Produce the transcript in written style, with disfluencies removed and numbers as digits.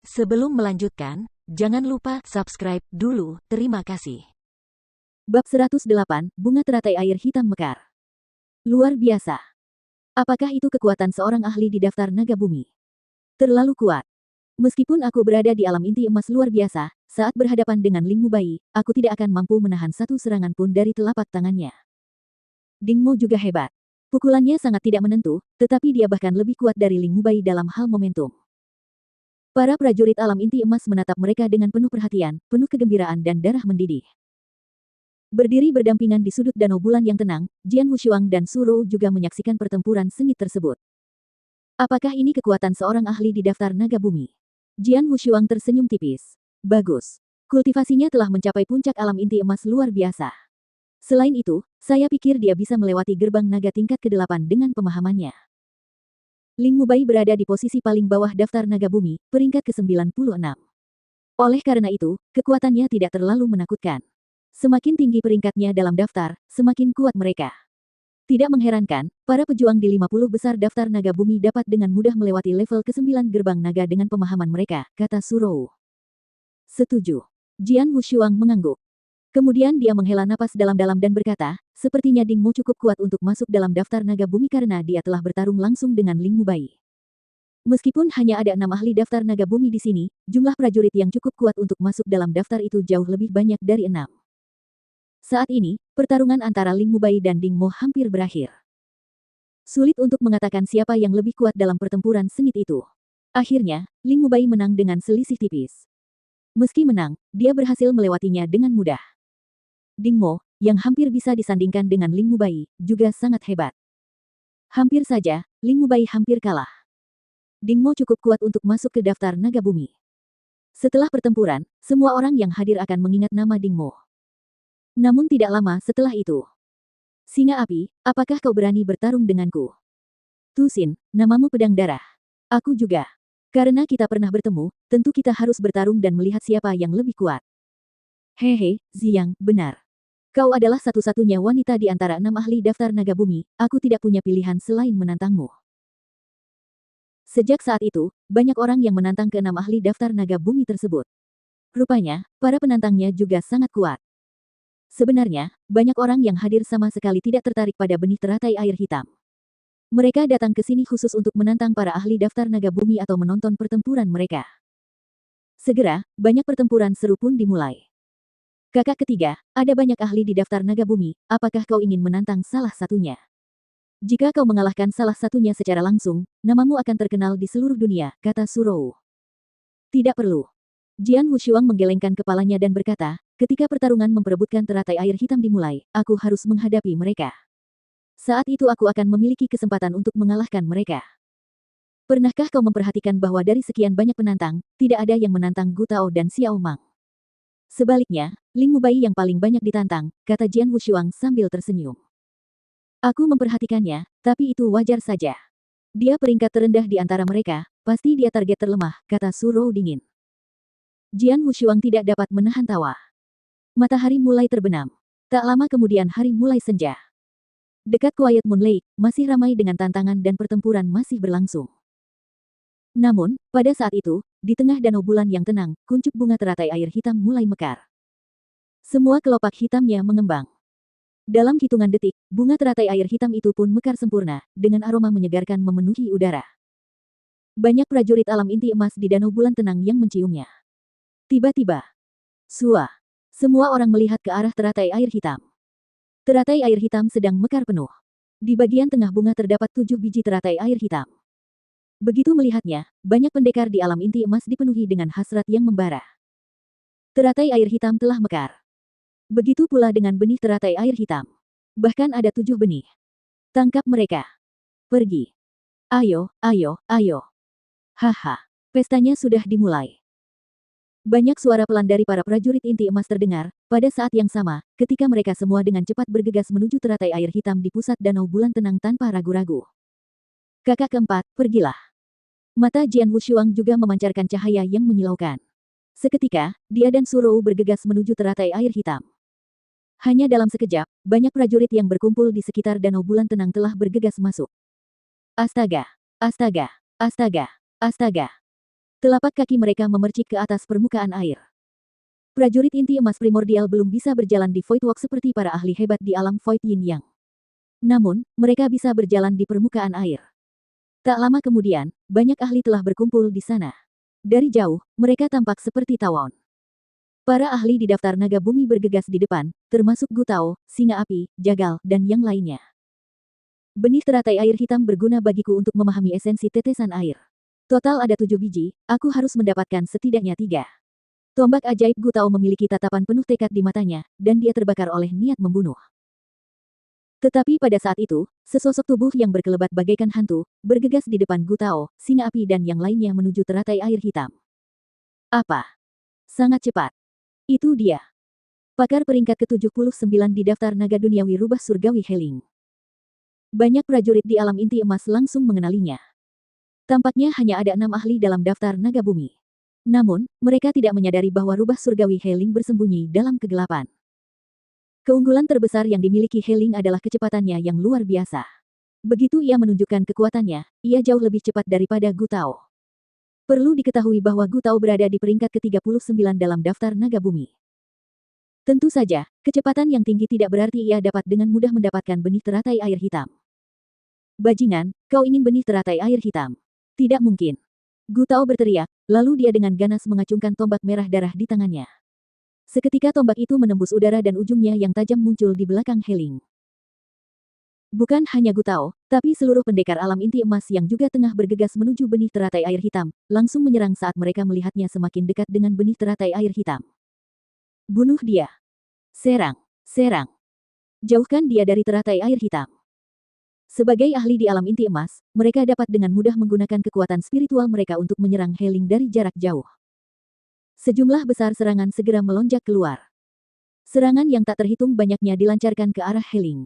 Sebelum melanjutkan, jangan lupa subscribe dulu, terima kasih. Bab 108, Bunga Teratai Air Hitam Mekar. Luar biasa. Apakah itu kekuatan seorang ahli di daftar naga bumi? Terlalu kuat. Meskipun aku berada di alam inti emas luar biasa, saat berhadapan dengan Ling Mubai, aku tidak akan mampu menahan satu serangan pun dari telapak tangannya. Ding Mo juga hebat. Pukulannya sangat tidak menentu, tetapi dia bahkan lebih kuat dari Ling Mubai dalam hal momentum. Para prajurit alam inti emas menatap mereka dengan penuh perhatian, penuh kegembiraan dan darah mendidih. Berdiri berdampingan di sudut danau bulan yang tenang, Jian Wushuang dan Su Rou juga menyaksikan pertempuran sengit tersebut. Apakah ini kekuatan seorang ahli di daftar naga bumi? Jian Wushuang tersenyum tipis. Bagus. Kultivasinya telah mencapai puncak alam inti emas luar biasa. Selain itu, saya pikir dia bisa melewati gerbang naga tingkat ke-8 dengan pemahamannya. Ling Mubai berada di posisi paling bawah daftar naga bumi, peringkat ke-96. Oleh karena itu, kekuatannya tidak terlalu menakutkan. Semakin tinggi peringkatnya dalam daftar, semakin kuat mereka. Tidak mengherankan, para pejuang di 50 besar daftar naga bumi dapat dengan mudah melewati level ke-9 gerbang naga dengan pemahaman mereka, kata Su Rou. Setuju. Jian Wushuang mengangguk. Kemudian dia menghela napas dalam-dalam dan berkata, sepertinya Ding Mo cukup kuat untuk masuk dalam daftar naga bumi karena dia telah bertarung langsung dengan Ling Mubai. Meskipun hanya ada 6 ahli daftar naga bumi di sini, jumlah prajurit yang cukup kuat untuk masuk dalam daftar itu jauh lebih banyak dari 6. Saat ini, pertarungan antara Ling Mubai dan Ding Mo hampir berakhir. Sulit untuk mengatakan siapa yang lebih kuat dalam pertempuran sengit itu. Akhirnya, Ling Mubai menang dengan selisih tipis. Meski menang, dia berhasil melewatinya dengan mudah. Ding Mo, yang hampir bisa disandingkan dengan Ling Mubai, juga sangat hebat. Hampir saja, Ling Mubai hampir kalah. Ding Mo cukup kuat untuk masuk ke daftar naga bumi. Setelah pertempuran, semua orang yang hadir akan mengingat nama Ding Mo. Namun tidak lama setelah itu. Singa api, apakah kau berani bertarung denganku? Tu Xin, namamu pedang darah. Aku juga. Karena kita pernah bertemu, tentu kita harus bertarung dan melihat siapa yang lebih kuat. Hehe, Ziyang, benar. Kau adalah satu-satunya wanita di antara 6 ahli daftar naga bumi, aku tidak punya pilihan selain menantangmu. Sejak saat itu, banyak orang yang menantang ke-6 ahli daftar naga bumi tersebut. Rupanya, para penantangnya juga sangat kuat. Sebenarnya, banyak orang yang hadir sama sekali tidak tertarik pada benih teratai air hitam. Mereka datang ke sini khusus untuk menantang para ahli daftar naga bumi atau menonton pertempuran mereka. Segera, banyak pertempuran seru pun dimulai. Kakak ketiga, ada banyak ahli di daftar naga bumi, apakah kau ingin menantang salah satunya? Jika kau mengalahkan salah satunya secara langsung, namamu akan terkenal di seluruh dunia, kata Su Rou. Tidak perlu. Jian Wushuang menggelengkan kepalanya dan berkata, ketika pertarungan memperebutkan teratai air hitam dimulai, aku harus menghadapi mereka. Saat itu aku akan memiliki kesempatan untuk mengalahkan mereka. Pernahkah kau memperhatikan bahwa dari sekian banyak penantang, tidak ada yang menantang Gu Tao dan Xiao Mang? Sebaliknya, Ling Mubai yang paling banyak ditantang, kata Jian Wushuang sambil tersenyum. Aku memperhatikannya, tapi itu wajar saja. Dia peringkat terendah di antara mereka, pasti dia target terlemah, kata Su Rou dingin. Jian Wushuang tidak dapat menahan tawa. Matahari mulai terbenam. Tak lama kemudian hari mulai senja. Dekat Quiet Moon Lake, masih ramai dengan tantangan dan pertempuran masih berlangsung. Namun, pada saat itu, di tengah danau bulan yang tenang, kuncup bunga teratai air hitam mulai mekar. Semua kelopak hitamnya mengembang. Dalam hitungan detik, bunga teratai air hitam itu pun mekar sempurna, dengan aroma menyegarkan memenuhi udara. Banyak prajurit alam inti emas di danau bulan tenang yang menciumnya. Tiba-tiba, sua. Semua orang melihat ke arah teratai air hitam. Teratai air hitam sedang mekar penuh. Di bagian tengah bunga terdapat 7 biji teratai air hitam. Begitu melihatnya, banyak pendekar di alam inti emas dipenuhi dengan hasrat yang membara. Teratai air hitam telah mekar. Begitu pula dengan benih teratai air hitam. Bahkan ada 7 benih. Tangkap mereka. Pergi. Ayo, ayo, ayo. Haha. Pestanya sudah dimulai. Banyak suara pelan dari para prajurit inti emas terdengar, pada saat yang sama, ketika mereka semua dengan cepat bergegas menuju teratai air hitam di pusat danau bulan tenang tanpa ragu-ragu. Kakak keempat, pergilah. Mata Jian Wushuang juga memancarkan cahaya yang menyilaukan. Seketika, dia dan Su Rou bergegas menuju teratai air hitam. Hanya dalam sekejap, banyak prajurit yang berkumpul di sekitar danau bulan tenang telah bergegas masuk. Astaga! Astaga! Astaga! Astaga! Telapak kaki mereka memercik ke atas permukaan air. Prajurit inti emas primordial belum bisa berjalan di Void Walk seperti para ahli hebat di alam Void Yin Yang. Namun, mereka bisa berjalan di permukaan air. Tak lama kemudian, banyak ahli telah berkumpul di sana. Dari jauh, mereka tampak seperti tawon. Para ahli di daftar naga bumi bergegas di depan, termasuk Gu Tao, Singa Api, Jagal, dan yang lainnya. Benih teratai air hitam berguna bagiku untuk memahami esensi tetesan air. Total ada 7 biji, aku harus mendapatkan setidaknya 3. Tombak ajaib Gu Tao memiliki tatapan penuh tekad di matanya, dan dia terbakar oleh niat membunuh. Tetapi pada saat itu, sesosok tubuh yang berkelebat bagaikan hantu, bergegas di depan Gu Tao, Singa Api dan yang lainnya menuju teratai air hitam. Apa? Sangat cepat. Itu dia. Pakar peringkat ke-79 di daftar naga duniawi rubah surgawi Heling. Banyak prajurit di alam inti emas langsung mengenalinya. Tampaknya hanya ada 6 ahli dalam daftar naga bumi. Namun, mereka tidak menyadari bahwa rubah surgawi Heling bersembunyi dalam kegelapan. Keunggulan terbesar yang dimiliki Heling adalah kecepatannya yang luar biasa. Begitu ia menunjukkan kekuatannya, ia jauh lebih cepat daripada Gu Tao. Perlu diketahui bahwa Gu Tao berada di peringkat ke-39 dalam daftar naga bumi. Tentu saja, kecepatan yang tinggi tidak berarti ia dapat dengan mudah mendapatkan benih teratai air hitam. Bajingan, kau ingin benih teratai air hitam? Tidak mungkin. Gu Tao berteriak, lalu dia dengan ganas mengacungkan tombak merah darah di tangannya. Seketika tombak itu menembus udara dan ujungnya yang tajam muncul di belakang Heling. Bukan hanya Gu Tao, tapi seluruh pendekar alam inti emas yang juga tengah bergegas menuju benih teratai air hitam, langsung menyerang saat mereka melihatnya semakin dekat dengan benih teratai air hitam. Bunuh dia. Serang, serang. Jauhkan dia dari teratai air hitam. Sebagai ahli di alam inti emas, mereka dapat dengan mudah menggunakan kekuatan spiritual mereka untuk menyerang Heling dari jarak jauh. Sejumlah besar serangan segera melonjak keluar. Serangan yang tak terhitung banyaknya dilancarkan ke arah Heling.